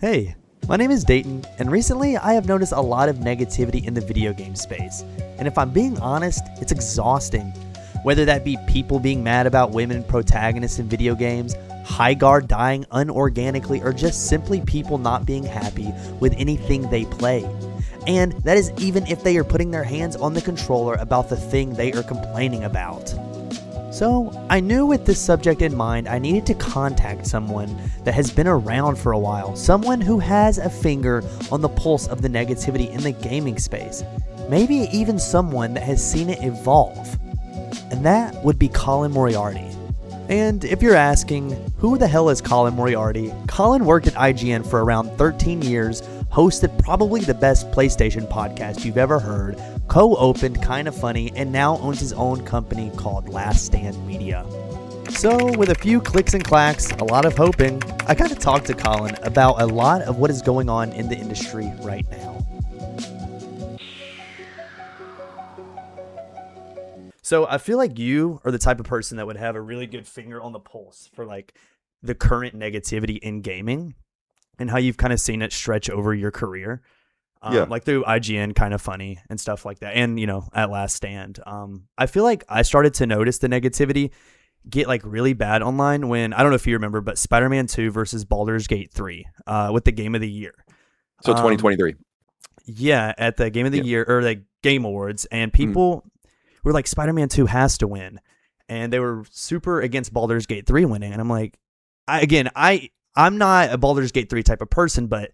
Hey, my name is Dayton, and recently I have noticed a lot of negativity in the video game space. And if I'm being honest, it's exhausting. Whether that be people being mad about women protagonists in video games, Highguard dying unorganically, or just simply people not being happy with anything they play. And that is even if they are putting their hands on the controller about the thing they are complaining about. So, I knew with this subject in mind, I needed to contact someone that has been around for a while, someone who has a finger on the pulse of the negativity in the gaming space, maybe even someone that has seen it evolve, and that would be Colin Moriarty. And if you're asking, who the hell is Colin Moriarty? Colin worked at IGN for around 13 years, hosted probably the best PlayStation podcast you've ever heard, co-opened Kinda Funny, and now owns his own company called Last Stand Media. So, with a few clicks and clacks, a lot of hoping, I got to talk to Colin about a lot of what is going on in the industry right now. So I feel like you are the type of person that would have a really good finger on the pulse for like the current negativity in gaming and how you've kind of seen it stretch over your career. Like through IGN, Kinda Funny and stuff like that. And, you know, at Last Stand. I feel like I started to notice the negativity get like really bad online when, I don't know if you remember, but Spider-Man 2 versus Baldur's Gate 3 with the Game of the Year. So 2023. Yeah, at the Game of the Year or the Game Awards. And people were like, Spider-Man 2 has to win. And they were super against Baldur's Gate 3 winning. And I'm like, I'm not a Baldur's Gate 3 type of person, but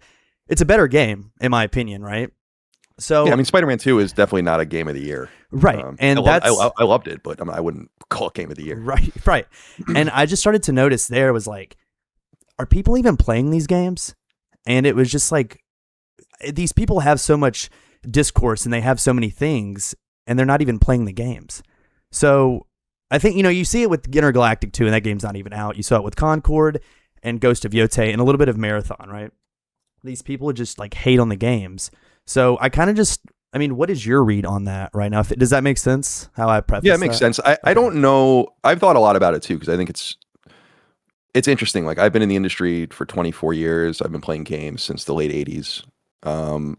it's a better game, in my opinion, right? So yeah, I mean, Spider-Man 2 is definitely not a Game of the Year. Right. And I loved it, but I wouldn't call it Game of the Year. Right. And I just started to notice there was like, are people even playing these games? And it was just like, these people have so much discourse and they have so many things, and they're not even playing the games. So I think, you know, you see it with Intergalactic 2, and that game's not even out. You saw it with Concord and Ghost of Yotei and a little bit of Marathon, right? These people just like hate on the games. So I kind of just, I mean, what is your read on that right now? Does that make sense? How I preface that? Yeah, it makes sense. I don't know. I've thought a lot about it too, because I think it's interesting. Like, I've been in the industry for 24 years. I've been playing games since the late 80s. And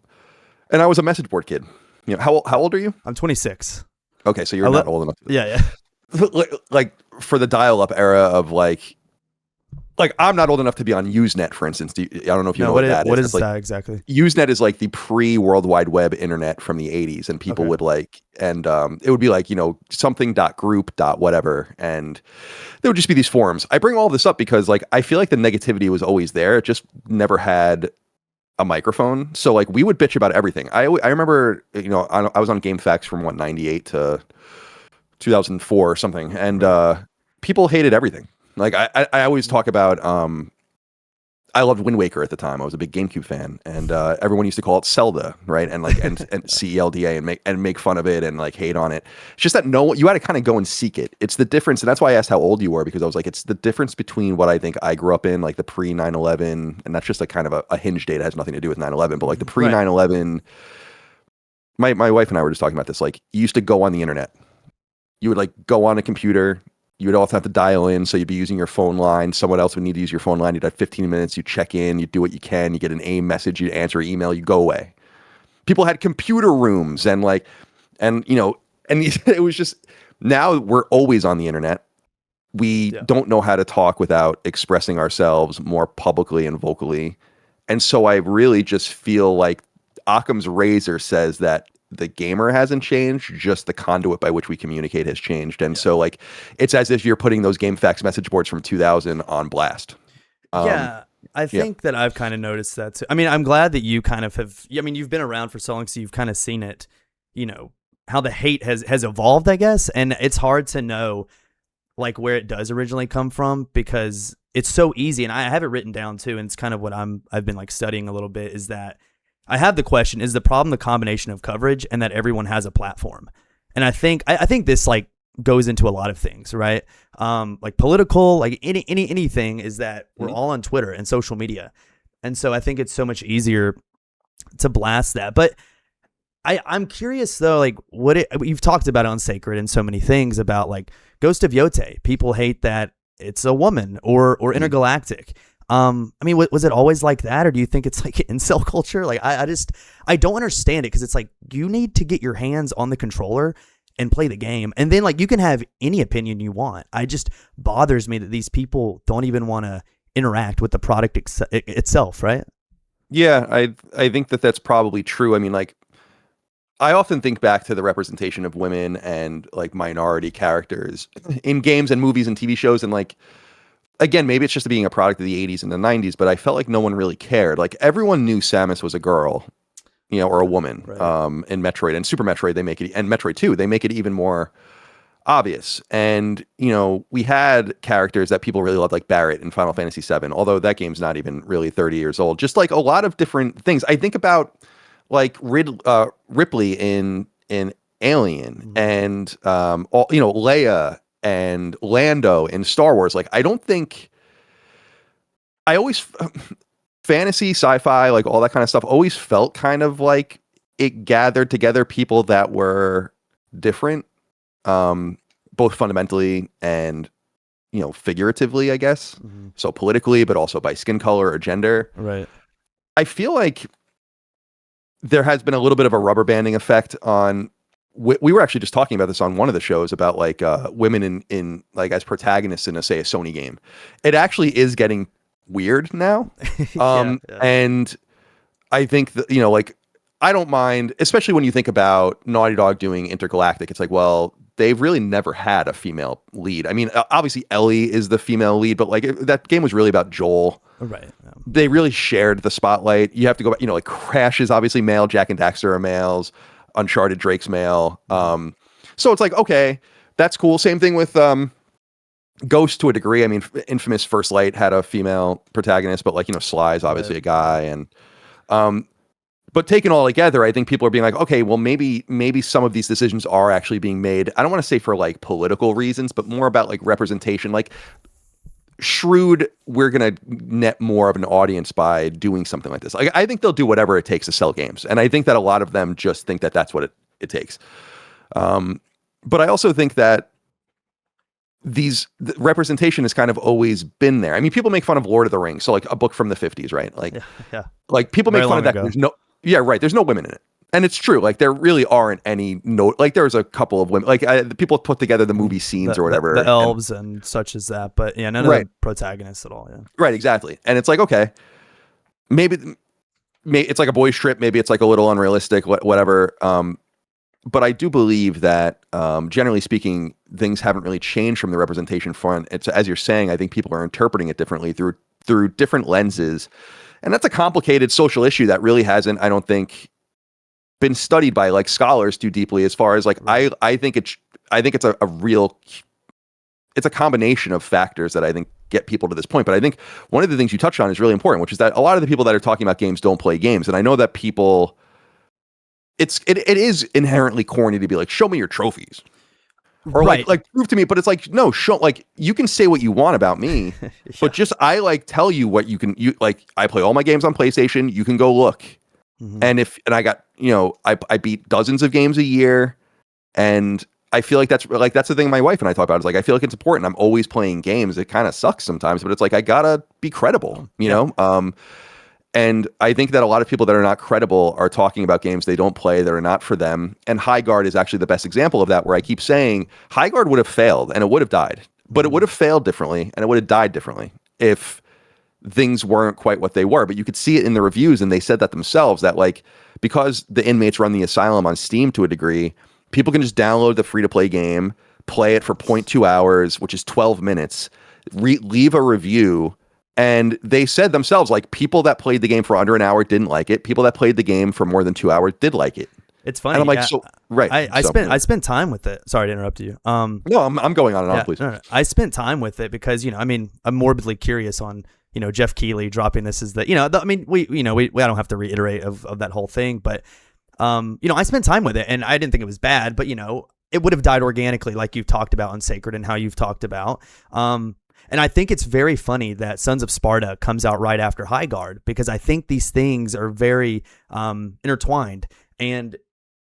I was a message board kid. You know, how old are you? I'm 26. Okay, so you're not old enough. Yeah. like for the dial-up era of like I'm not old enough to be on Usenet, for instance. I don't know if you know what that is. What is like, that exactly? Usenet is like the pre-World Wide Web internet from the 80s, and people would like, and it would be like, you know, something.group. whatever, and there would just be these forums. I bring all this up because like I feel like the negativity was always there. It just never had a microphone. So like we would bitch about everything. I remember, you know, I was on GameFAQs from 98 to 2004 or something, and people hated everything. Like I always talk about, I loved Wind Waker at the time. I was a big GameCube fan, and everyone used to call it Zelda, right? And like and CELDA and make fun of it and like hate on it. It's just that you had to kind of go and seek it. It's the difference, and that's why I asked how old you were, because I was like, it's the difference between what I think I grew up in, like the pre 9/11, and that's just like kind of a hinge date. It has nothing to do with 9/11, but like the pre 9/11. My wife and I were just talking about this. Like, you used to go on the internet. You would like go on a computer. You would also have to dial in, so you'd be using your phone line. Someone else would need to use your phone line. You'd have 15 minutes. You check in. You do what you can. You get an AIM message. You answer an email. You go away. People had computer rooms and you know, and it was just, now we're always on the internet. We don't know how to talk without expressing ourselves more publicly and vocally. And so I really just feel like Occam's razor says that the gamer hasn't changed, just the conduit by which we communicate has changed. And so like, it's as if you're putting those GameFAQs message boards from 2000 on blast. I think that I've kind of noticed that too. I mean, I'm glad that you kind of have, I mean, you've been around for so long, so you've kind of seen it, you know, how the hate has evolved, I guess. And it's hard to know like where it does originally come from, because it's so easy. And I have it written down too. And it's kind of what I've been like studying a little bit, is that I have the question, is the problem the combination of coverage and that everyone has a platform? And I think this like goes into a lot of things, right? Like political, like anything, is that we're all on Twitter and social media. And so I think it's so much easier to blast that. But I'm curious though, like you've talked about it on Sacred and so many things about like Ghost of Yotei. People hate that it's a woman or Intergalactic. I mean, was it always like that, or do you think it's like incel culture? Like, I don't understand it, because it's like you need to get your hands on the controller and play the game, and then like you can have any opinion you want. I just bothers me that these people don't even want to interact with the product itself, right? Yeah, I think that that's probably true. I mean, like, I often think back to the representation of women and like minority characters in games and movies and TV shows, and like, again, maybe it's just being a product of the 80s and the 90s, but I felt like no one really cared. Like, everyone knew Samus was a girl, you know, or a woman. Right. In Metroid and Super Metroid, they make it, and Metroid 2, they make it even more obvious. And, you know, we had characters that people really loved, like Barrett in Final Fantasy VII, although that game's not even really 30 years old. Just like a lot of different things. I think about like Ripley in Alien, and you know, Leia and Lando in Star Wars. Like, I don't think, I always fantasy, sci-fi, like all that kind of stuff always felt kind of like it gathered together people that were different, both fundamentally and, you know, figuratively, I guess. So politically, but also by skin color or gender. Right. I feel like there has been a little bit of a rubber banding effect on. We were actually just talking about this on one of the shows about like women in like as protagonists in a Sony game. It actually is getting weird now. Yeah. And I think that, you know, like, I don't mind, especially when you think about Naughty Dog doing Intergalactic. It's like, well, they've really never had a female lead. I mean, obviously Ellie is the female lead, but like that game was really about Joel. Right. Yeah. They really shared the spotlight. You have to go back, you know, like Crash is obviously male, Jak and Daxter are males, Uncharted, Drake's male. So it's like, okay, that's cool. Same thing with Ghost to a degree. I mean, Infamous First Light had a female protagonist, but like, you know, Sly is obviously a guy. And but taken all together, I think people are being like, okay, well, maybe some of these decisions are actually being made. I don't want to say for like political reasons, but more about like representation. Like, shrewd, we're going to net more of an audience by doing something like this. Like, I think they'll do whatever it takes to sell games. And I think that a lot of them just think that that's what it takes. But I also think that the representation has kind of always been there. I mean, people make fun of Lord of the Rings. So like a book from the 50s, right? Like, yeah. Like people make fun of that. There's no women in it. And it's true. Like, there really aren't any like there's a couple of women, like people put together the movie scenes or whatever. The elves and such as that, but yeah, none of the protagonists at all. Yeah. Right. Exactly. And it's like, okay, maybe it's like a boys trip. Maybe it's like a little unrealistic, whatever. But I do believe that, generally speaking, things haven't really changed from the representation front. It's, as you're saying, I think people are interpreting it differently through different lenses. And that's a complicated social issue that really hasn't, I don't think, been studied by like scholars too deeply, as far as like, I think it's a combination of factors that I think get people to this point. But I think one of the things you touched on is really important, which is that a lot of the people that are talking about games don't play games. And I know that people, it is inherently corny to be like, show me your trophies. Or like prove to me, but it's like, no, show, like, you can say what you want about me, but just, I like tell you what you like, I play all my games on PlayStation, you can go look. And I got, you know, I beat dozens of games a year, and I feel like that's the thing my wife and I talk about, is like, I feel like it's important. I'm always playing games. It kind of sucks sometimes, but it's like, I gotta be credible, you know? And I think that a lot of people that are not credible are talking about games they don't play, that are not for them. And High Guard is actually the best example of that, where I keep saying High Guard would have failed and it would have died, but it would have failed differently and it would have died differently if things weren't quite what they were. But you could see it in the reviews, and they said that themselves, that like, because the inmates run the asylum on Steam to a degree, people can just download the free-to-play game, play it for 0.2 hours, which is 12 minutes, leave a review. And they said themselves, like, people that played the game for under an hour didn't like it. People that played the game for more than 2 hours did like it. It's funny. And I'm like, so right. I spent time with it. Sorry to interrupt you. No, I'm going on and on, please. No. I spent time with it because, you know, I mean, I'm morbidly curious on, you know, Jeff Keighley dropping this as the, you know, I mean, we don't have to reiterate of that whole thing, but, you know, I spent time with it and I didn't think it was bad, but, you know, it would have died organically, like you've talked about on Sacred and how you've talked about. And I think it's very funny that Sons of Sparta comes out right after High Guard, because I think these things are very intertwined. And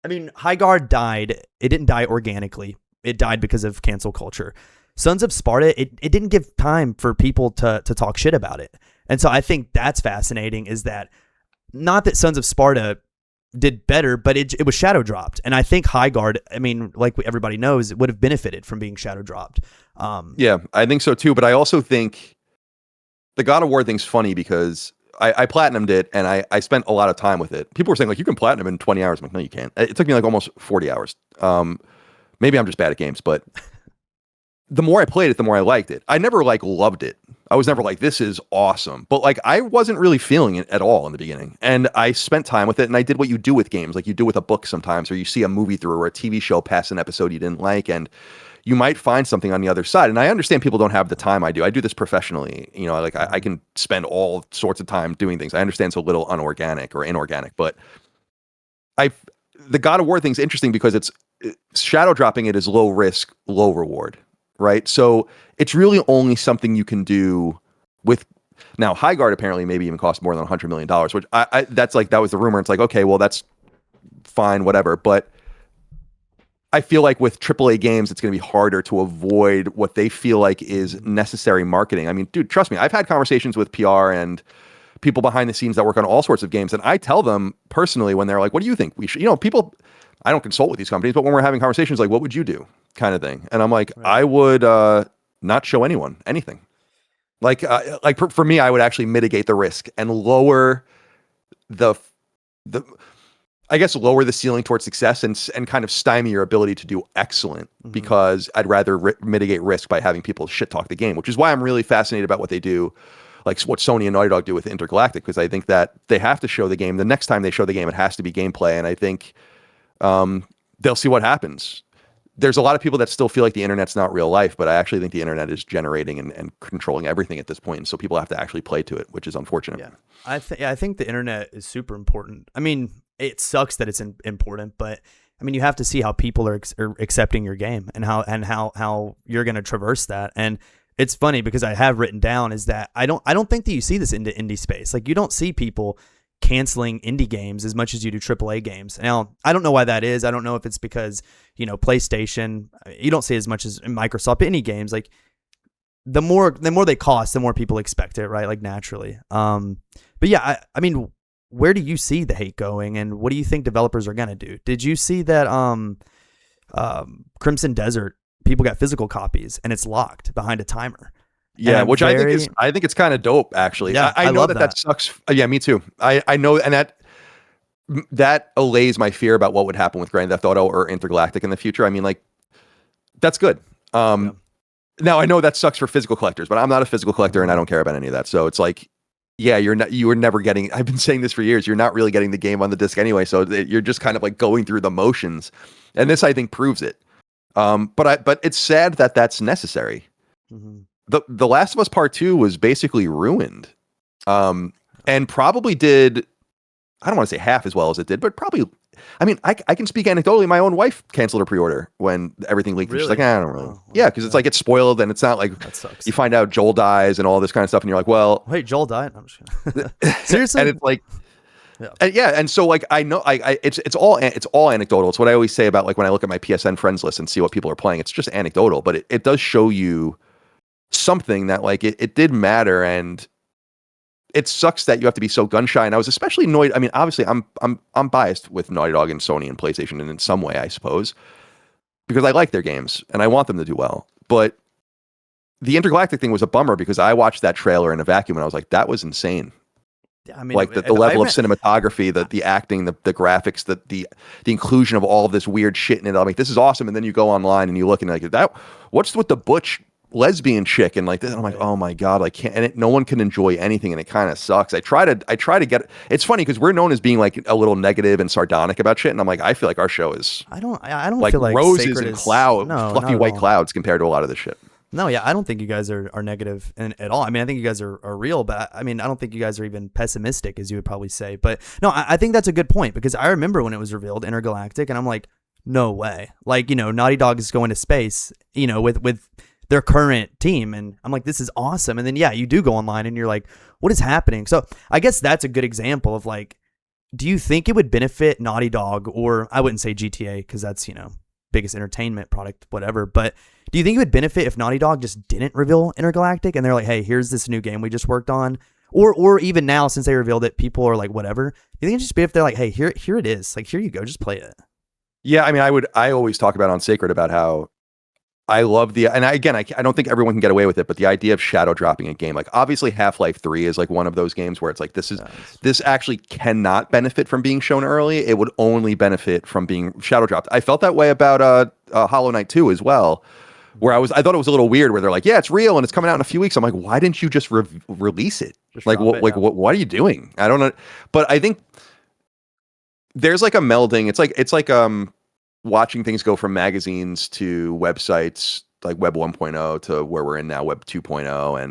I mean, High Guard died. It didn't die organically. It died because of cancel culture. Sons of Sparta, it didn't give time for people to talk shit about it. And so I think that's fascinating, is that not that Sons of Sparta did better, but it was shadow dropped. And I think Highguard, I mean, like everybody knows, it would have benefited from being shadow dropped. Yeah, I think so too. But I also think the God of War thing's funny because I platinumed it and I spent a lot of time with it. People were saying like, you can platinum in 20 hours. I'm like, no, you can't. It took me like almost 40 hours. Maybe I'm just bad at games, but the more I played it, the more I liked it. I never like loved it. I was never like, this is awesome. But like, I wasn't really feeling it at all in the beginning. And I spent time with it, and I did what you do with games, like you do with a book sometimes, or you see a movie through or a TV show past an episode you didn't like, and you might find something on the other side. And I understand people don't have the time I do. I do this professionally. You know, like I can spend all sorts of time doing things. I understand it's a little unorganic or inorganic, but the God of War thing's interesting because it's shadow dropping it is low risk, low reward. Right. So it's really only something you can do with now. Highguard apparently maybe even cost more than $100 million, which that was the rumor. It's like, okay, well, that's fine, whatever. But I feel like with AAA games, it's going to be harder to avoid what they feel like is necessary marketing. I mean, dude, trust me, I've had conversations with PR and people behind the scenes that work on all sorts of games. And I tell them personally when they're like, what do you think we should, people, I don't consult with these companies, but when we're having conversations, like, what would you do? Kind of thing. And I'm like, right. I would not show anyone anything. Like for me, I would actually mitigate the risk and lower lower the ceiling towards success and kind of stymie your ability to do excellent, because I'd rather mitigate risk by having people shit talk the game, which is why I'm really fascinated about what they do, like what Sony and Naughty Dog do with Intergalactic, because I think that they have to show the game. The next time they show the game, it has to be gameplay. And I think they'll see what happens. There's a lot of people that still feel like the internet's not real life, but I actually think the internet is generating and controlling everything at this point. And so people have to actually play to it, which is unfortunate. Yeah, I think the internet is super important. I mean, it sucks that it's important, but I mean, you have to see how people are accepting your game and how you're going to traverse that. And it's funny because I have written down is that I don't think that you see this in the indie space. Like, you don't see people canceling indie games as much as you do AAA games. Now, I don't know why that is. I don't know if it's because, PlayStation, you don't see as much as in Microsoft, but indie games, like the more they cost, the more people expect it, right? Like, naturally. But yeah, I mean, where do you see the hate going, and what do you think developers are going to do? Did you see that Crimson Desert, people got physical copies and it's locked behind a timer? Yeah, which I think it's kind of dope, actually. Yeah, I know that sucks. Yeah, me too. I know, and that allays my fear about what would happen with Grand Theft Auto or Intergalactic in the future. I mean, like, that's good. Now I know that sucks for physical collectors, but I'm not a physical collector and I don't care about any of that. So it's like, yeah, you were never getting, I've been saying this for years, you're not really getting the game on the disc anyway. So you're just kind of like going through the motions. And this, I think, proves it. But it's sad that that's necessary. Mm-hmm. The Last of Us Part 2 was basically ruined, and probably did, I don't want to say half as well as it did, but probably, I mean, I can speak anecdotally. My own wife canceled her pre-order when everything leaked. Really? She's like, I don't really. Yeah, because it's like, it's spoiled, and it's not like that sucks. You find out Joel dies and all this kind of stuff, and you're like, well. Wait, Joel died? I'm just kidding. Seriously? And it's like, and so like, I know it's all anecdotal. It's what I always say about, like, when I look at my PSN friends list and see what people are playing, it's just anecdotal, but it does show you something that, like, it did matter. And it sucks that you have to be so gun shy. And I was especially annoyed. I mean, obviously I'm biased with Naughty Dog and Sony and PlayStation, and in some way, I suppose, because I like their games and I want them to do well. But the Intergalactic thing was a bummer because I watched that trailer in a vacuum and I was like, that was insane. I mean, like the level of cinematography, the acting, the graphics, the inclusion of all of this weird shit in it. I'm like, this is awesome. And then you go online and you look and like, what's with the butch lesbian chick and like this? And I'm like, oh my god, I can't. And no one can enjoy anything, and it kind of sucks. I try to get. It's funny because we're known as being like a little negative and sardonic about shit, and I'm like, I feel like our show is. I don't like feel like roses and clouds, fluffy white clouds compared to a lot of this shit. No, yeah, I don't think you guys are negative at all. I mean, I think you guys are real, but I mean, I don't think you guys are even pessimistic, as you would probably say. But no, I think that's a good point, because I remember when it was revealed, Intergalactic, and I'm like, no way. Like, Naughty Dog is going to space, with their current team, and I'm like, this is awesome. And then yeah, you do go online and you're like, what is happening? So I guess that's a good example of, like, do you think it would benefit Naughty Dog, or I wouldn't say GTA because that's biggest entertainment product, whatever, but do you think it would benefit if Naughty Dog just didn't reveal Intergalactic and they're like, hey, here's this new game we just worked on? Or even now, since they revealed it, people are like, whatever. You think it's just be if they're like, hey, here it is. Like, here you go, just play it. Yeah, I mean, I always talk about on Sacred about how I love I don't think everyone can get away with it, but the idea of shadow dropping a game, like obviously Half-Life 3 is like one of those games where it's like, this actually cannot benefit from being shown early. It would only benefit from being shadow dropped. I felt that way about Hollow Knight 2 as well, where I thought it was a little weird where they're like, yeah, it's real and it's coming out in a few weeks. I'm like, why didn't you just release it? Just like, what are you doing? I don't know. But I think there's like a melding. It's like watching things go from magazines to websites like Web 1.0 to where we're in now, Web 2.0,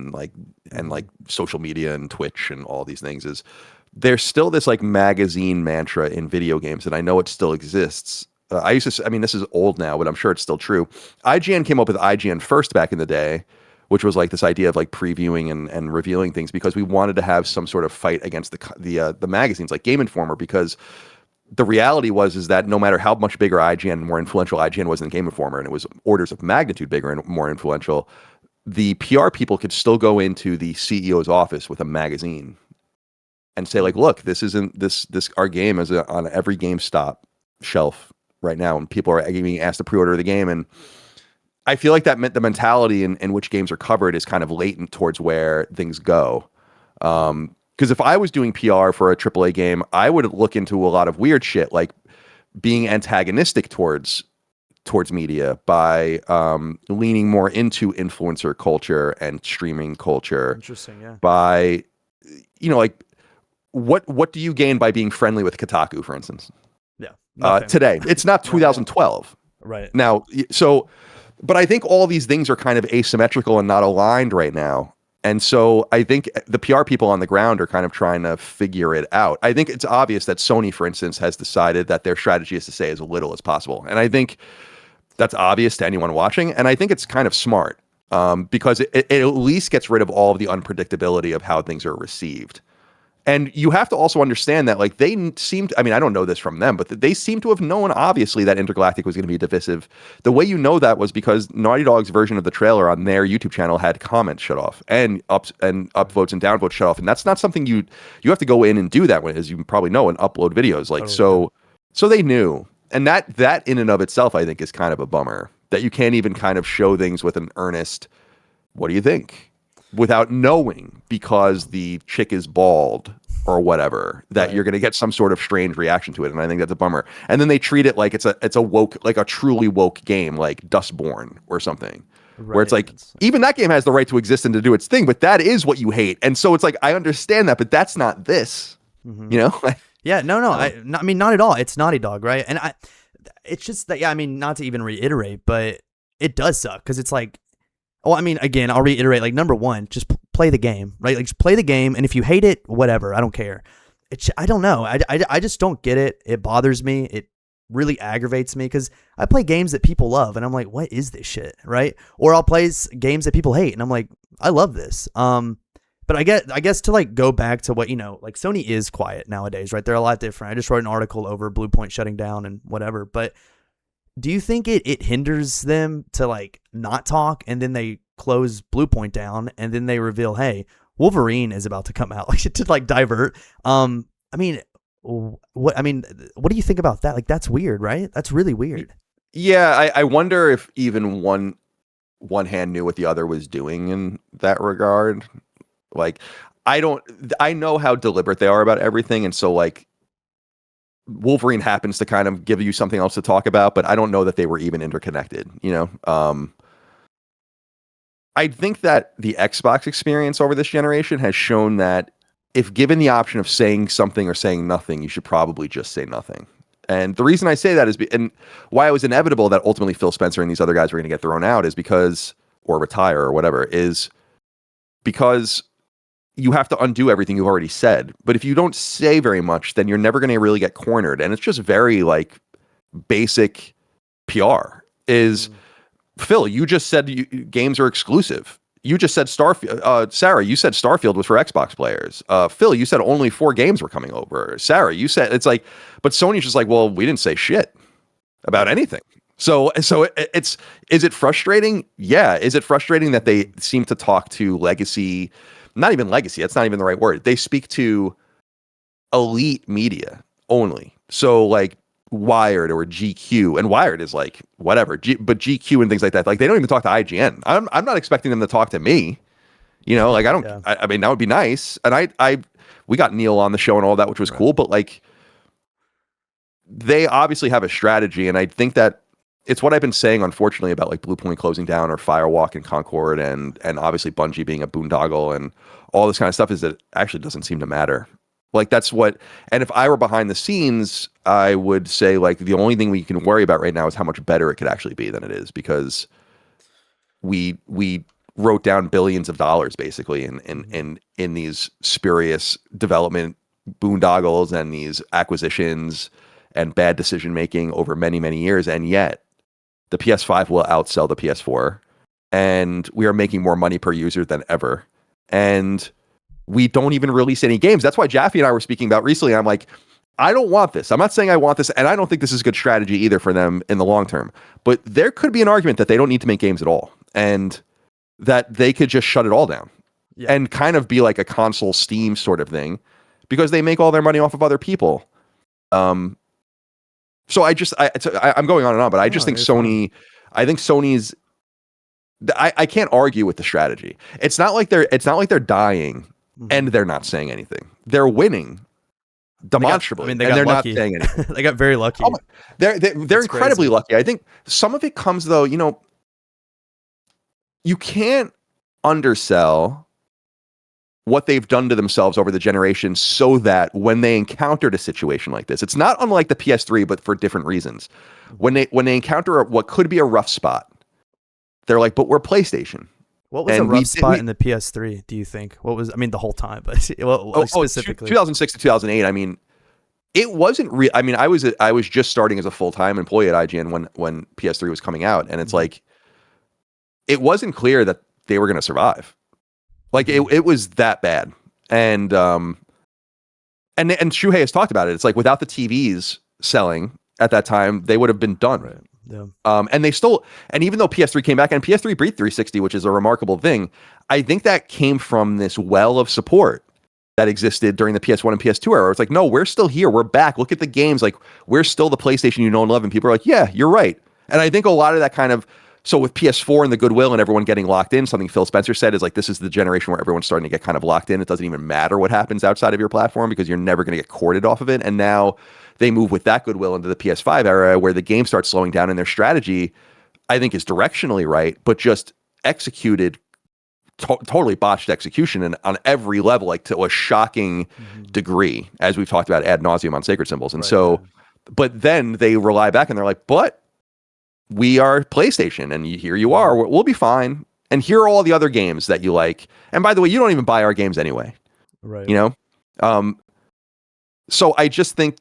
and like social media and Twitch and all these things. Is there's still this like magazine mantra in video games, and I know it still exists. I mean, this is old now, but I'm sure it's still true. IGN came up with IGN First back in the day, which was like this idea of like previewing and revealing things because we wanted to have some sort of fight against the magazines like Game Informer, because the reality is that no matter how much bigger IGN and more influential IGN was than Game Informer, and it was orders of magnitude bigger and more influential, the PR people could still go into the CEO's office with a magazine and say like, look, this isn't this our game is on every GameStop shelf right now, and people are being asked to pre-order the game. And I feel like that meant the mentality in which games are covered is kind of latent towards where things go. Because if I was doing PR for a AAA game, I would look into a lot of weird shit, like being antagonistic towards media by leaning more into influencer culture and streaming culture. Interesting, yeah. By, like, what do you gain by being friendly with Kotaku, for instance? Yeah. Today, it's not 2012. Right. Now, but I think all these things are kind of asymmetrical and not aligned right now. And so I think the PR people on the ground are kind of trying to figure it out. I think it's obvious that Sony, for instance, has decided that their strategy is to say as little as possible. And I think that's obvious to anyone watching. And I think it's kind of smart because it at least gets rid of all of the unpredictability of how things are received. And you have to also understand that, like, they seemed, I mean, I don't know this from them, but they seem to have known, obviously, that Intergalactic was going to be divisive. The way you know that was because Naughty Dog's version of the trailer on their YouTube channel had comments shut off and upvotes and downvotes shut off. And that's not something you have to go in and do that, as you probably know, and upload videos. Like, so they knew. And that in and of itself, I think, is kind of a bummer that you can't even kind of show things with an earnest, what do you think? Without knowing, because the chick is bald or whatever, that you're going to get some sort of strange reaction to it. And I think that's a bummer. And then they treat it like it's a woke, like a truly woke game, like Dustborn or something, where it's like, even that game has the right to exist and to do its thing, but that is what you hate. And so it's like, I understand that, but that's not this, Yeah, no. I mean, not at all. It's Naughty Dog, right? And it's just that, I mean, not to even reiterate, but it does suck because it's like, well, I mean, again, I'll reiterate, like, number one, just play the game, right? Like, just play the game, and if you hate it, whatever, I don't care. I don't know. I just don't get it. It bothers me. It really aggravates me because I play games that people love, and I'm like, what is this shit, right? Or I'll play games that people hate, and I'm like, I love this. But I guess to, like, go back to what, like, Sony is quiet nowadays, right? They're a lot different. I just wrote an article over Blue Point shutting down and whatever, but do you think it hinders them to, like, not talk, and then they close Blue Point down, and then they reveal, hey, Wolverine is about to come out, like, to, like, divert? I mean, what do you think about that? Like, that's weird, right? That's really weird. Yeah, I wonder if even one hand knew what the other was doing in that regard. Like, I know how deliberate they are about everything, and so, like, Wolverine happens to kind of give you something else to talk about, but I don't know that they were even interconnected, I think that the Xbox experience over this generation has shown that if given the option of saying something or saying nothing, you should probably just say nothing. And the reason I say that is, and why it was inevitable that ultimately Phil Spencer and these other guys were going to get thrown out is because, or retire or whatever, is because you have to undo everything you've already said. But if you don't say very much, then you're never going to really get cornered. And it's just very, like, basic PR is, Phil, you just said games are exclusive. You just said Starfield. Sarah, you said Starfield was for Xbox players. Phil, you said only 4 games were coming over. Sarah, you said, it's like, but Sony's just like, well, we didn't say shit about anything. Is it frustrating? Yeah. Is it frustrating that they seem to talk to legacy, not even legacy, that's not even the right word. They speak to elite media only. So like Wired or GQ, and Wired is like whatever, but GQ and things like that, like they don't even talk to IGN. I'm not expecting them to talk to me. Like I don't. Yeah. I mean, that would be nice. And we got Neil on the show and all that, which was cool. But like, they obviously have a strategy, and I think that it's what I've been saying, unfortunately, about like Blue Point closing down or Firewalk and Concord, and obviously Bungie being a boondoggle and all this kind of stuff, is that it actually doesn't seem to matter. Like that's what. And if I were behind the scenes, I would say like the only thing we can worry about right now is how much better it could actually be than it is, because we wrote down billions of dollars basically in these spurious development boondoggles and these acquisitions and bad decision making over many, many years, and yet the PS5 will outsell the PS4, and we are making more money per user than ever, and we don't even release any games. That's why Jaffe and I were speaking about recently. I'm like, I don't want this. I'm not saying I want this, and I don't think this is a good strategy either for them in the long term, but there could be an argument that they don't need to make games at all, and that they could just shut it all down and kind of be like a console Steam sort of thing, because they make all their money off of other people. So I'm going on and on, but I just think Sony, I think Sony's, I can't argue with the strategy. It's not like they're dying and they're not saying anything. They're winning demonstrably, and they're lucky. Not saying anything. They got very lucky. They're incredibly lucky. I think some of it comes though, you can't undersell what they've done to themselves over the generations, so that when they encountered a situation like this, it's not unlike the PS3, but for different reasons. When they encounter what could be a rough spot, they're like, but we're PlayStation. What was a rough spot in the PS3, do you think? What was, I mean, the whole time, but specifically? 2006 to 2008, I mean, it wasn't real. I mean, I was just starting as a full-time employee at IGN when PS3 was coming out, and it's like, it wasn't clear that they were going to survive. Like it was that bad. And Shuhei has talked about it. It's like without the TVs selling at that time, they would have been done. Right. Yeah. And they still, and even though PS3 came back, and PS3 breathed 360, which is a remarkable thing, I think that came from this well of support that existed during the PS1 and PS2 era. It's like, no, we're still here. We're back. Look at the games. Like, we're still the PlayStation you know and love. And people are like, yeah, you're right. And I think a lot of that kind of, so with PS4 and the goodwill and everyone getting locked in, something Phil Spencer said is like, this is the generation where everyone's starting to get kind of locked in. It doesn't even matter what happens outside of your platform, because you're never going to get corded off of it. And now they move with that goodwill into the PS5 era, where the game starts slowing down, and their strategy, I think, is directionally right, but just executed, totally botched execution, and on every level, like to a shocking degree, as we've talked about ad nauseum on Sacred Symbols. And but then they rely back and they're like, but we are PlayStation, and here you are. We'll be fine. And here are all the other games that you like. And by the way, you don't even buy our games anyway. Right. So I just think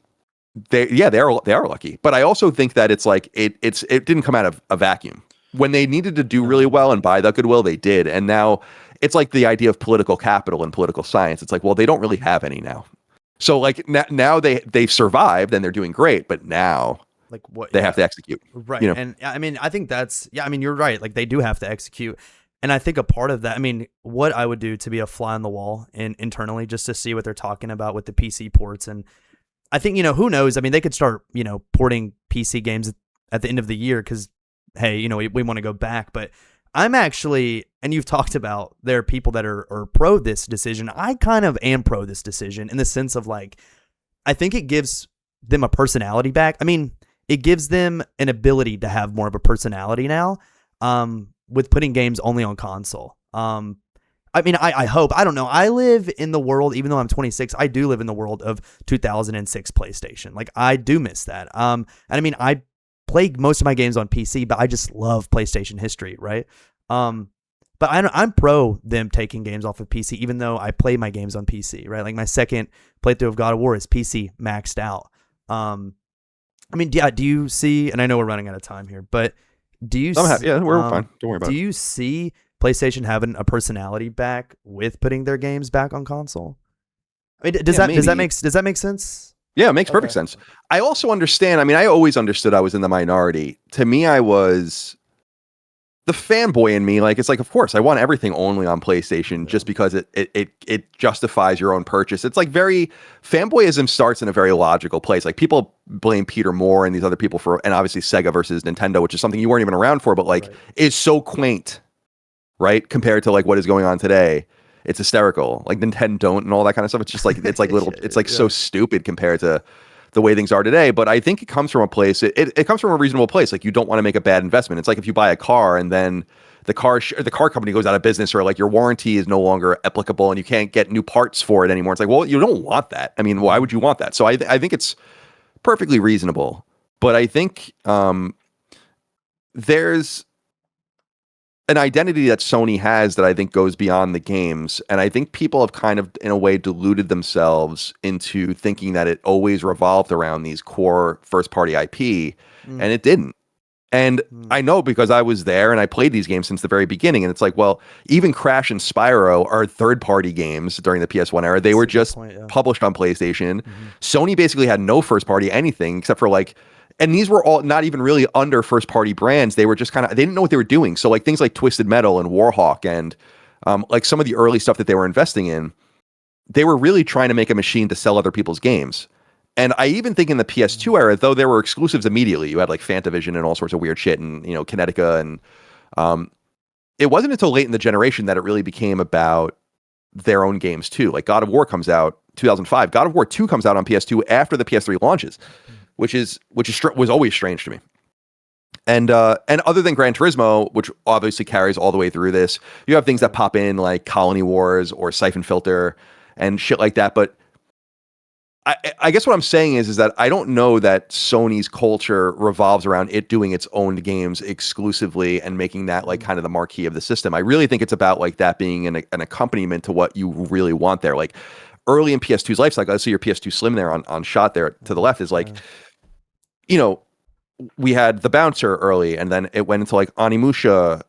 they are lucky. But I also think that it's like it didn't come out of a vacuum. When they needed to do really well and buy that goodwill, they did. And now it's like the idea of political capital and political science. It's like, well, they don't really have any now. So like now they've survived and they're doing great, but now like what they have to execute. Right. And I mean, I think you're right. Like they do have to execute. And I think a part of that, I mean, what I would do to be a fly on the wall internally, just to see what they're talking about with the PC ports. And I think, who knows? I mean, they could start, porting PC games at the end of the year, because, hey, we want to go back. But I'm actually, and you've talked about, there are people that are pro this decision. I kind of am pro this decision in the sense of like, I think it gives them a personality back. I mean, it gives them an ability to have more of a personality now, with putting games only on console. I mean, I hope, I don't know. I live in the world, even though I'm 26, I do live in the world of 2006 PlayStation. Like, I do miss that. And I mean, I play most of my games on PC, but I just love PlayStation history, right? But I'm pro them taking games off of PC, even though I play my games on PC, right? Like my second playthrough of God of War is PC maxed out. I mean, yeah, do you see, and I know we're running out of time here, but do you we're fine. Don't worry about it. Do you see PlayStation having a personality back with putting their games back on console? I mean, does that make sense? Yeah, it makes perfect sense. I also understand. I mean, I always understood I was in the minority. To me, I was the fanboy in me. Like, it's like, of course, I want everything only on PlayStation just because it justifies your own purchase. It's like very fanboyism starts in a very logical place. Like, people blame Peter Moore and these other people for, and obviously Sega versus Nintendo, which is something you weren't even around for, but like, is so quaint, right? Compared to like what is going on today. It's hysterical. Like Nintendo don't and all that kind of stuff. It's just like, it's like little, it's like so stupid compared to the way things are today. But I think it comes from a place, it comes from a reasonable place. Like, you don't want to make a bad investment. It's like if you buy a car and then the car company goes out of business, or like your warranty is no longer applicable and you can't get new parts for it anymore. It's like, well, you don't want that. I mean, why would you want that? So I think it's perfectly reasonable. But I think there's an identity that Sony has that I think goes beyond the games. And I think people have kind of, in a way, deluded themselves into thinking that it always revolved around these core first-party IP, and it didn't. And I know because I was there and I played these games since the very beginning. And it's like, well, even Crash and Spyro are third-party games during the PS1 era. They were just published on PlayStation. Sony basically had no first-party anything except for like, and these were all not even really under first party brands. They were just kind of, they didn't know what they were doing. So like things like Twisted Metal and Warhawk and like some of the early stuff that they were investing in, they were really trying to make a machine to sell other people's games. And I even think in the PS2 era, though there were exclusives immediately, you had like Fantavision and all sorts of weird shit and, you know, Kinetica. And it wasn't until late in the generation that it really became about their own games too. Like God of War comes out 2005. God of War 2 comes out on PS2 after the PS3 launches. Which was always strange to me. And other than Gran Turismo, which obviously carries all the way through this, you have things that pop in like Colony Wars or Siphon Filter and shit like that. But I guess what I'm saying is that I don't know that Sony's culture revolves around it doing its own games exclusively and making that like kind of the marquee of the system. I really think it's about like that being an accompaniment to what you really want there. Like early in PS2's life cycle, I see your PS2 Slim there on shot there to the left is like, you know, we had the Bouncer early, and then it went into like Onimusha,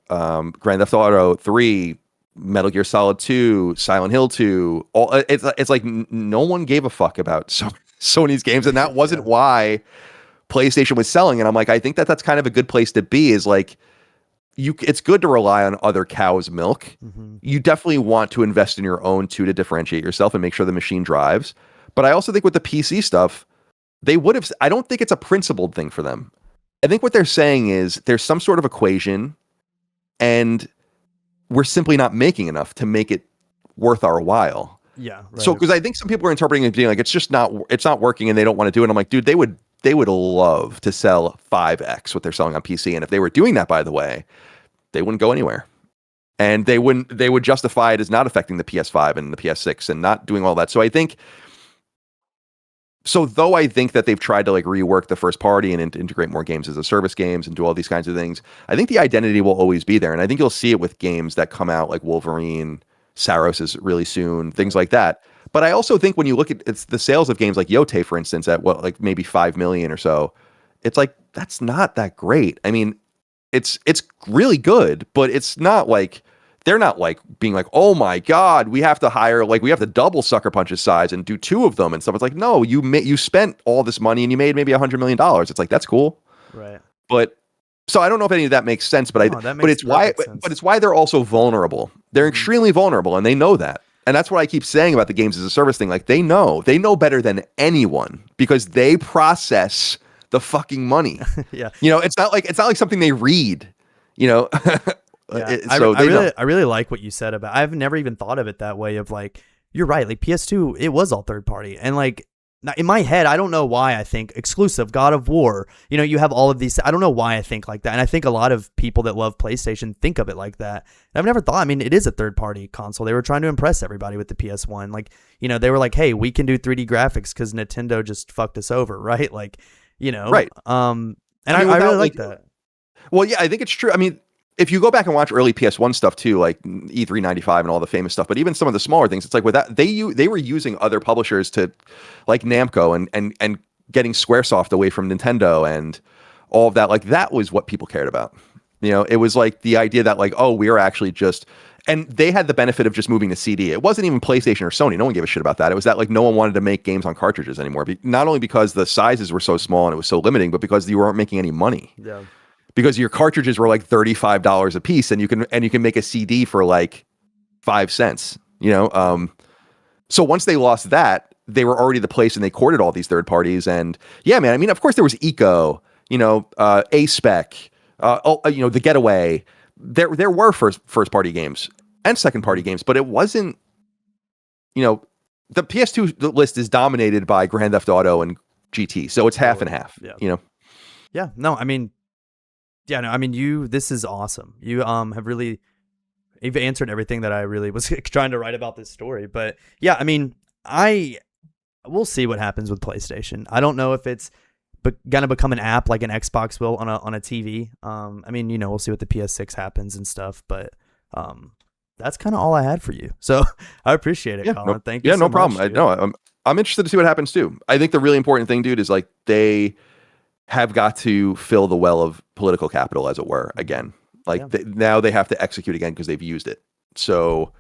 Grand Theft Auto 3, Metal Gear Solid 2, Silent Hill 2. All it's like no one gave a fuck about Sony's games, and that wasn't why PlayStation was selling. And I'm like, I think that's kind of a good place to be. Is like it's good to rely on other cows' milk. You definitely want to invest in your own too to differentiate yourself and make sure the machine drives. But I also think with the PC stuff, they would have, I don't think it's a principled thing for them. I think what they're saying is there's some sort of equation and we're simply not making enough to make it worth our while. Yeah. Right. So, because I think some people are interpreting it being like, it's not working and they don't want to do it. And I'm like, dude, they would love to sell 5x what they're selling on PC. And if they were doing that, by the way, they wouldn't go anywhere. And they would justify it as not affecting the PS5 and the PS6 and not doing all that. So I think, though I think that they've tried to like rework the first party and integrate more games as a service games and do all these kinds of things, I think the identity will always be there. And I think you'll see it with games that come out like Wolverine, Saros is really soon, things like that. But I also think when you look at the sales of games like Yote, for instance, at like maybe 5 million or so, it's like, that's not that great. I mean, it's really good, but it's not like, they're not like being like, oh my God, we have to double Sucker Punch's size and do 2 of them and stuff. It's like, no, you spent all this money and you made maybe $100 million. It's like, that's cool. Right. But so I don't know if any of that makes sense, but it's why they're also vulnerable. They're extremely vulnerable and they know that. And that's what I keep saying about the games as a service thing. Like they know better than anyone because they process the fucking money. Yeah. You know, it's not like something they read, you know. Yeah. I really like what you said about, I've never even thought of it that way of like, you're right. Like PS2, it was all third party. And like in my head, I don't know why I think exclusive God of War, you know, you have all of these. I don't know why I think like that. And I think a lot of people that love PlayStation think of it like that. And I've never thought, I mean, it is a third party console. They were trying to impress everybody with the PS1. Like, you know, they were like, hey, we can do 3D graphics because Nintendo just fucked us over. Right. Like, you know, right. And I really like that. Well, yeah, I think it's true. I mean, if you go back and watch early PS1 stuff too, like E395 and all the famous stuff, but even some of the smaller things, it's like with that they were using other publishers to, like Namco and getting SquareSoft away from Nintendo and all of that. Like that was what people cared about. You know, it was like the idea that like, oh, we're actually just And they had the benefit of just moving to CD. It wasn't even PlayStation or Sony. No one gave a shit about that. It was that like no one wanted to make games on cartridges anymore. Not only because the sizes were so small and it was so limiting, but because you weren't making any money. Yeah. Because your cartridges were like $35 a piece, and you can make a CD for like 5 cents. So once they lost that, they were already the place, and they courted all these third parties. And yeah, man. I mean, of course there was Eco, A-Spec, The Getaway. There were first party games and second party games, but it wasn't, the PS2 list is dominated by Grand Theft Auto and GT. So it's half and half, Yeah. No, I mean, this is awesome. You you've answered everything that I really was trying to write about this story. But yeah, I mean, we'll see what happens with PlayStation. I don't know if it's gonna become an app like an Xbox will on a TV. I mean, we'll see what the PS6 happens and stuff, but that's kind of all I had for you. So I appreciate it, Colin. Thank you. Yeah, so no much, problem. I'm interested to see what happens too. I think the really important thing, dude, is like they have got to fill the well of political capital, as it were, again. Like now they have to execute again because they've used it. So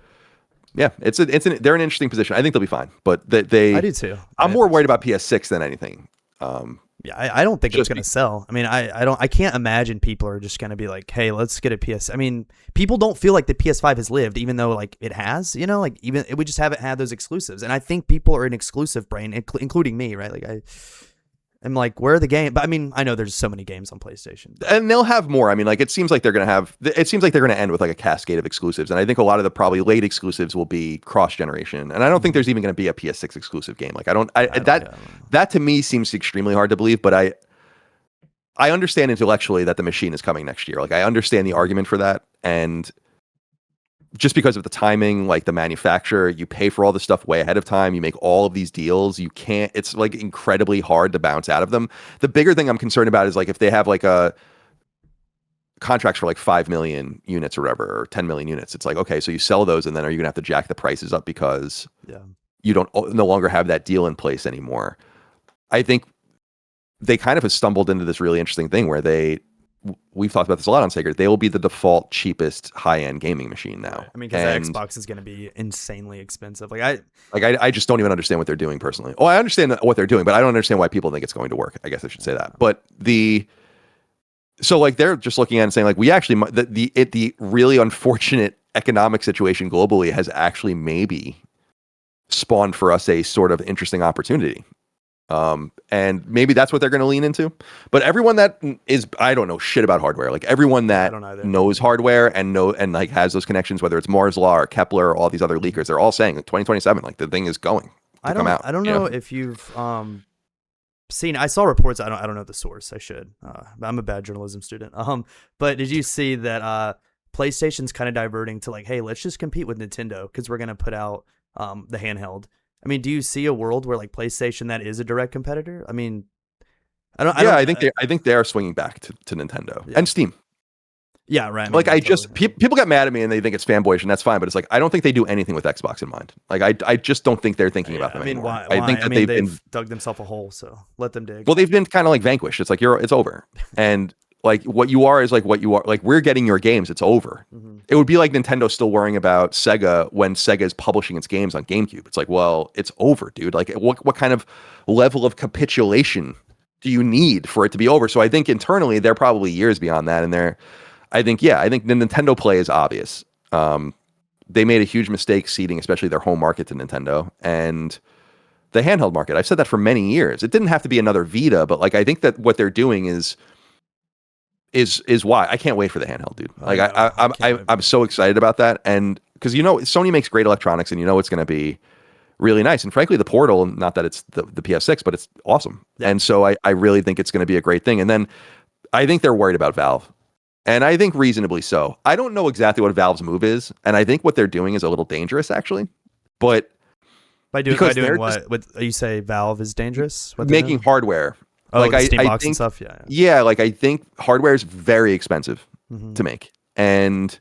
yeah, they're in an interesting position. I think they'll be fine, but I do too. I'm more worried about PS6 than anything. Yeah, I don't think it's going to sell. I mean, I can't imagine people are just going to be like, hey, let's get a PS. I mean, people don't feel like the PS5 has lived, even though like it has, like even we just haven't had those exclusives. And I think people are an exclusive brain, including me, right? Like I'm like, where are the games? But I mean, I know there's so many games on PlayStation. And they'll have more. I mean, like, it seems like they're going to end with like a cascade of exclusives. And I think a lot of the probably late exclusives will be cross-generation. And I don't think there's even going to be a PS6 exclusive game. Like, that to me seems extremely hard to believe, but I understand intellectually that the machine is coming next year. Like, I understand the argument for that. And just because of the timing, like the manufacturer, you pay for all this stuff way ahead of time. You make all of these deals. It's like incredibly hard to bounce out of them. The bigger thing I'm concerned about is like if they have like a contracts for like 5 million units or whatever, or 10 million units. It's like, okay, so you sell those and then are you gonna have to jack the prices up because you don't no longer have that deal in place anymore? I think they kind of have stumbled into this really interesting thing where we've talked about this a lot on Sacred. They will be the default cheapest high-end gaming machine now. Right. I mean, because the Xbox is going to be insanely expensive. I just don't even understand what they're doing personally. Oh, I understand what they're doing, but I don't understand why people think it's going to work. I guess I should say that. But so like they're just looking at it and saying like we actually the really unfortunate economic situation globally has actually maybe spawned for us a sort of interesting opportunity. And maybe that's what they're going to lean into. But everyone that I don't know shit about hardware. Like everyone that knows hardware and like has those connections, whether it's Moore's Law or Kepler or all these other leakers, they're all saying like 2027, like the thing is going to come out. I don't know if you've seen. I saw reports. I don't know the source. I should. I'm a bad journalism student. But did you see that PlayStation's kind of diverting to like, hey, let's just compete with Nintendo because we're going to put out the handheld. I mean, do you see a world where like PlayStation that is a direct competitor? I mean, I think they are swinging back to Nintendo and Steam. Yeah, right. Like people get mad at me and they think it's fanboyish and that's fine, but it's like I don't think they do anything with Xbox in mind. Like I just don't think they're thinking about them anymore. Why? I think that they've dug themselves a hole, so let them dig. Well, they've been kind of like vanquished. It's like it's over. And like what you are is like what you are. Like we're getting your games. It's over. Mm-hmm. It would be like Nintendo still worrying about Sega when Sega is publishing its games on GameCube. It's like, well, it's over, dude. Like what kind of level of capitulation do you need for it to be over? So I think internally they're probably years beyond that. And I think the Nintendo play is obvious. They made a huge mistake seeding, especially their home market to Nintendo and the handheld market. I've said that for many years. It didn't have to be another Vita, but like I think that what they're doing is why I can't wait for the handheld, dude. Like I'm so excited about that, and because Sony makes great electronics, and it's going to be really nice. And frankly, the Portal, not that it's the PS6, but it's awesome. Yeah. And so I really think it's going to be a great thing. And then I think they're worried about Valve, and I think reasonably so. I don't know exactly what Valve's move is, and I think what they're doing is a little dangerous, actually. But by doing what you say, Valve is dangerous? Making hardware. Oh, like Steam box and stuff. Yeah. Like I think hardware is very expensive to make, and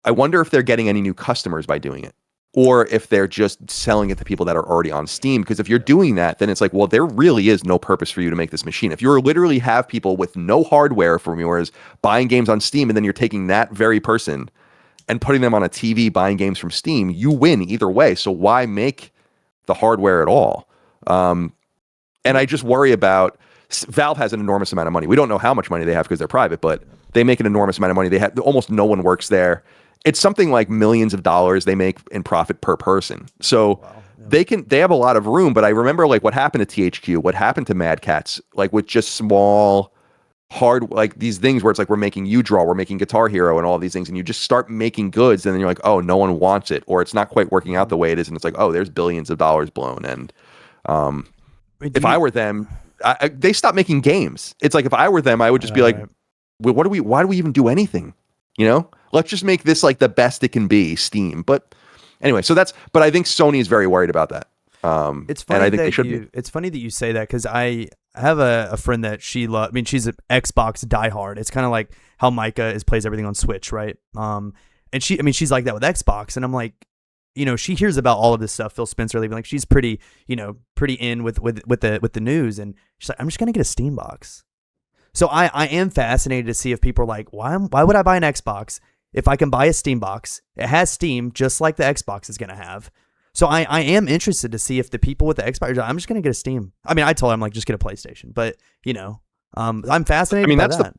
I wonder if they're getting any new customers by doing it, or if they're just selling it to people that are already on Steam. Because if you're doing that, then it's like, well, there really is no purpose for you to make this machine. If you literally have people with no hardware from yours buying games on Steam, and then you're taking that very person and putting them on a TV, buying games from Steam, you win either way. So why make the hardware at all? And I just worry about Valve has an enormous amount of money. We don't know how much money they have because they're private, but they make an enormous amount of money. They have almost no one works there. It's something like millions of dollars they make in profit per person. So they have a lot of room. But I remember like what happened to THQ, what happened to Mad Catz, like with just small hard, like these things where it's like we're making U-Draw, we're making Guitar Hero and all these things, and you just start making goods and then you're like, oh, no one wants it, or it's not quite working out the way it is, and it's like, oh, there's billions of dollars blown. And if I were them, they stop making games. It's like if I were them, I would just be like, why do we even do anything? You know, let's just make this like the best it can be, Steam. But anyway, but I think Sony is very worried about that. It's funny, and I think they should be. It's funny that you say that, because I have a friend that she's an Xbox diehard. It's kind of like how Micah plays everything on Switch, right? And she's like that with Xbox, and I'm like, you know, she hears about all of this stuff, Phil Spencer leaving, like she's pretty in with the news, and she's like, I'm just gonna get a Steam box. So I am fascinated to see if people are like, why would I buy an Xbox if I can buy a Steam box? It has Steam just like the Xbox is gonna have. So I am interested to see if the people with the Xbox, I'm just going to get a Steam. I mean, I told them like, just get a PlayStation, but you know, I'm fascinated by that.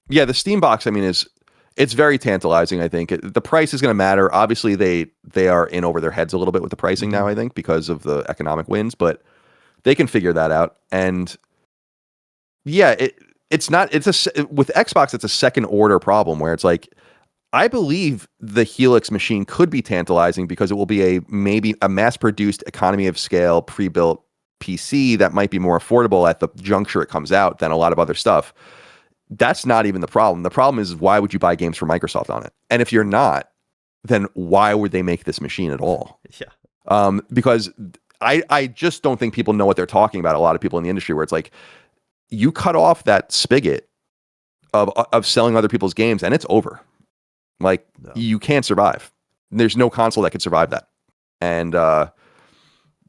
The Steam box, I mean, it's very tantalizing. I think the price is going to matter. Obviously they are in over their heads a little bit with the pricing now, I think, because of the economic wins, but they can figure that out. And yeah, with Xbox, it's a second order problem where it's like, I believe the Helix machine could be tantalizing because it will be maybe a mass-produced economy of scale pre-built PC that might be more affordable at the juncture it comes out than a lot of other stuff. That's not even the problem. The problem is, why would you buy games from Microsoft on it? And if you're not, then why would they make this machine at all? Yeah. Because I just don't think people know what they're talking about. A lot of people in the industry, where it's like, you cut off that spigot of selling other people's games and it's over. Like, you can't survive. There's no console that could survive that. And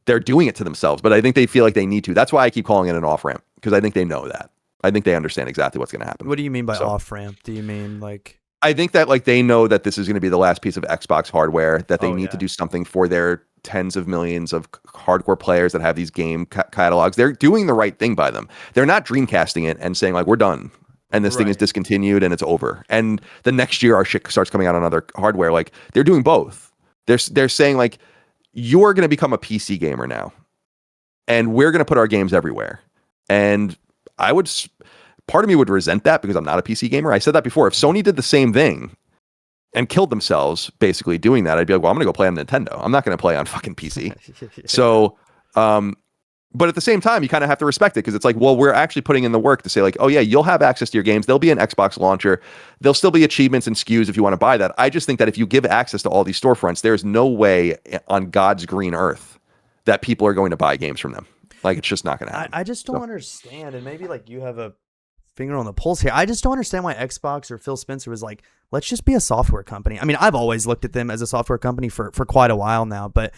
they're doing it to themselves, but I think they feel like they need to. That's why I keep calling it an off-ramp, because I think they know that. I think they understand exactly what's going to happen. What do you mean by off-ramp? Do you mean like... I think that like they know that this is going to be the last piece of Xbox hardware, that they need to do something for their tens of millions of hardcore players that have these game catalogs. They're doing the right thing by them. They're not Dreamcasting it and saying like, we're done. And this thing is discontinued and it's over. And the next year our shit starts coming out on other hardware. Like, they're doing both. They're saying like, you're going to become a PC gamer now, and we're going to put our games everywhere. And part of me would resent that because I'm not a PC gamer. I said that before. If Sony did the same thing and killed themselves basically doing that, I'd be like, well, I'm going to go play on Nintendo. I'm not going to play on fucking PC. So, but at the same time, you kind of have to respect it, because it's like, well, we're actually putting in the work to say like, oh yeah, you'll have access to your games. There'll be an Xbox launcher. There'll still be achievements and SKUs if you want to buy that. I just think that if you give access to all these storefronts, there's no way on God's green earth that people are going to buy games from them. Like, it's just not going to happen. I just don't understand. And maybe like you have a finger on the pulse here. I just don't understand why Xbox or Phil Spencer was like, let's just be a software company. I mean, I've always looked at them as a software company for quite a while now, but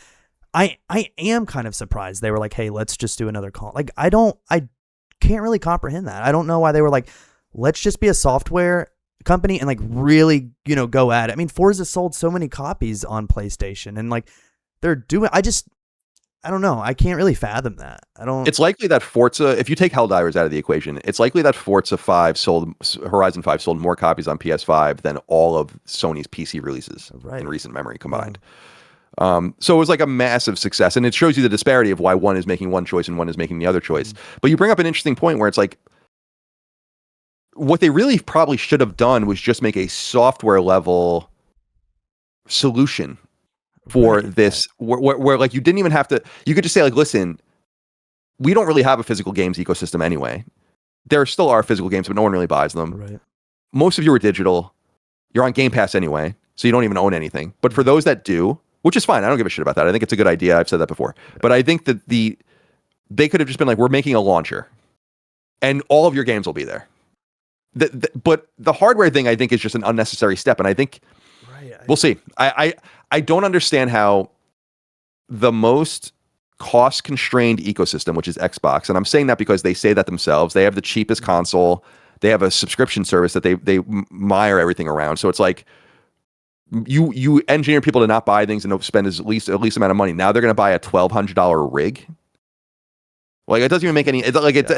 I am kind of surprised they were like, hey, let's just do another call. Like, I can't really comprehend that. I don't know why they were like, let's just be a software company and like really, go at it. I mean, Forza sold so many copies on PlayStation, and like they're doing, I don't know. I can't really fathom that. It's likely that Forza, if you take Helldivers out of the equation, it's likely that Horizon 5 sold more copies on PS5 than all of Sony's PC releases in recent memory combined. So it was like a massive success, and it shows you the disparity of why one is making one choice and one is making the other choice. But you bring up an interesting point where it's like, what they really probably should have done was just make a software level solution for this, where like you didn't even have to, you could just say like, listen, we don't really have a physical games ecosystem anyway. There still are physical games, but no one really buys them. Right. Most of you are digital. You're on Game Pass anyway, so you don't even own anything. But for those that do, which is fine, I don't give a shit about that. I think it's a good idea. I've said that before. But I think that they could have just been like, we're making a launcher, and all of your games will be there. But the hardware thing, I think, is just an unnecessary step. And I think we'll see. I don't understand how the most cost-constrained ecosystem, which is Xbox, and I'm saying that because they say that themselves, they have the cheapest console, they have a subscription service that they mire everything around. So it's like, you engineer people to not buy things and spend at least amount of money. Now they're going to buy a $1,200 rig. Like, it doesn't even make any, it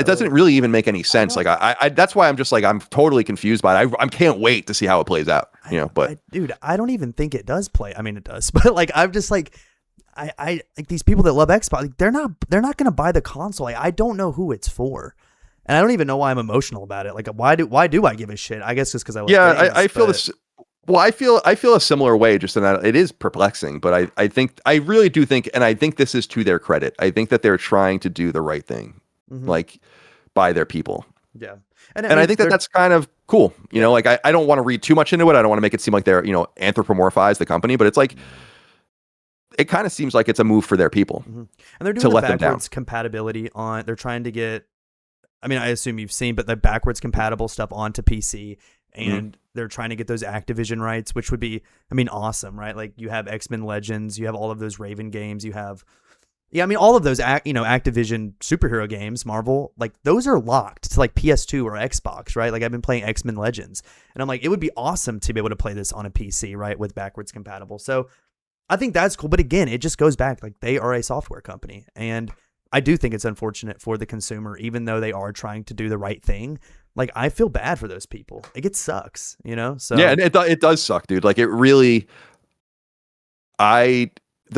doesn't really even make any sense. Like, I that's why I'm just like, I'm totally confused by it. I can't wait to see how it plays out, you know, but dude, I don't even think it does play. I mean, it does, but like, I'm just like, I like these people that love Xbox, like, they're not going to buy the console. Like, I don't know who it's for. And I don't even know why I'm emotional about it. Like, why do I give a shit? I guess just because I love games, I feel this. Well, I feel a similar way, just in that it is perplexing, but I really do think, and I think this is to their credit. I think that they're trying to do the right thing, like by their people. Yeah. And I think that's kind of cool. You know, like I don't want to read too much into it. I don't want to make it seem like they're, you know, anthropomorphize the company, but it's like, it kind of seems like it's a move for their people. And they're doing the backwards compatibility on, they're trying to get, I mean, I assume you've seen, but the backwards compatible stuff onto PC. And they're trying to get those Activision rights, which would be, I mean, awesome, right? Like, you have X-Men Legends, you have all of those Raven games, you have, I mean, all of those, Activision superhero games, Marvel, like, those are locked to like PS2 or Xbox, right? Like, I've been playing X-Men Legends, and I'm like, it would be awesome to be able to play this on a PC, right, with backwards compatible. So I think that's cool. But again, it just goes back, like, they are a software company, and I do think it's unfortunate for the consumer, even though they are trying to do the right thing. Like, I feel bad for those people. It sucks, you know? So yeah, and it does suck, dude. Like, it really, the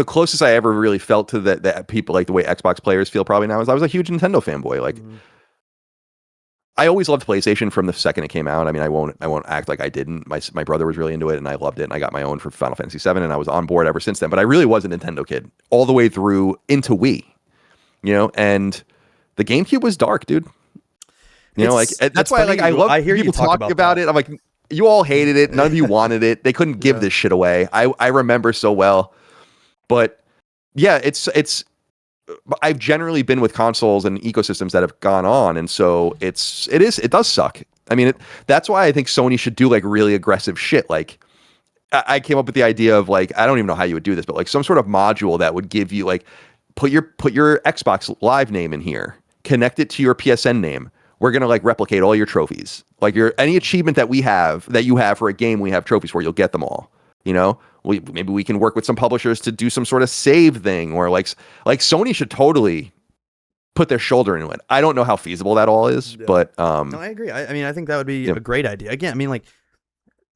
closest I ever really felt to that people, like the way Xbox players feel probably now, is I was a huge Nintendo fanboy. Like, I always loved PlayStation from the second it came out. I mean, I won't act like I didn't. My brother was really into it, and I loved it, and I got my own for Final Fantasy VII, and I was on board ever since then. But I really was a Nintendo kid all the way through into Wii, you know, and the GameCube was dark, dude. You know, like, that's why, like, I love people talk about it. I'm like, you all hated it. None of you wanted it. They couldn't give this shit away. I remember so well. But yeah, it's I've generally been with consoles and ecosystems that have gone on, and so it does suck. I mean, that's why I think Sony should do like really aggressive shit. Like, I came up with the idea of, like, I don't even know how you would do this, but like some sort of module that would give you, like, put your Xbox Live name in here, connect it to your PSN name. We're going to, like, replicate all your trophies. Like, any achievement that you have for a game, we have trophies for. You'll get them all. You know, maybe we can work with some publishers to do some sort of save thing, or like Sony should totally put their shoulder into it. I don't know how feasible that all is, but no, I agree. I mean, I think that would be a great idea. Again, I mean, like,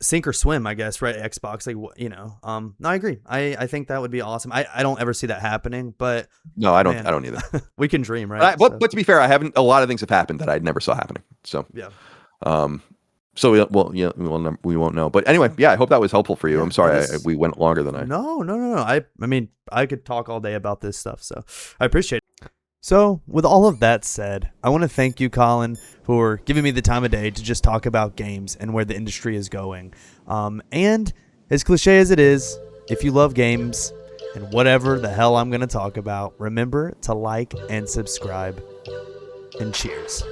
sink or swim, I guess, right? Xbox, like, you know, no, I agree. I think that would be awesome. I don't ever see that happening, but no, I don't either. We can dream, right? But to be fair, a lot of things have happened that I never saw happening. So yeah. So we won't know. But anyway, yeah, I hope that was helpful for you. Yeah, I'm sorry we went longer than I. No. I mean, I could talk all day about this stuff, so I appreciate it. So, with all of that said, I want to thank you, Colin, for giving me the time of day to just talk about games and where the industry is going. And as cliche as it is, if you love games and whatever the hell I'm going to talk about, remember to like and subscribe. And cheers.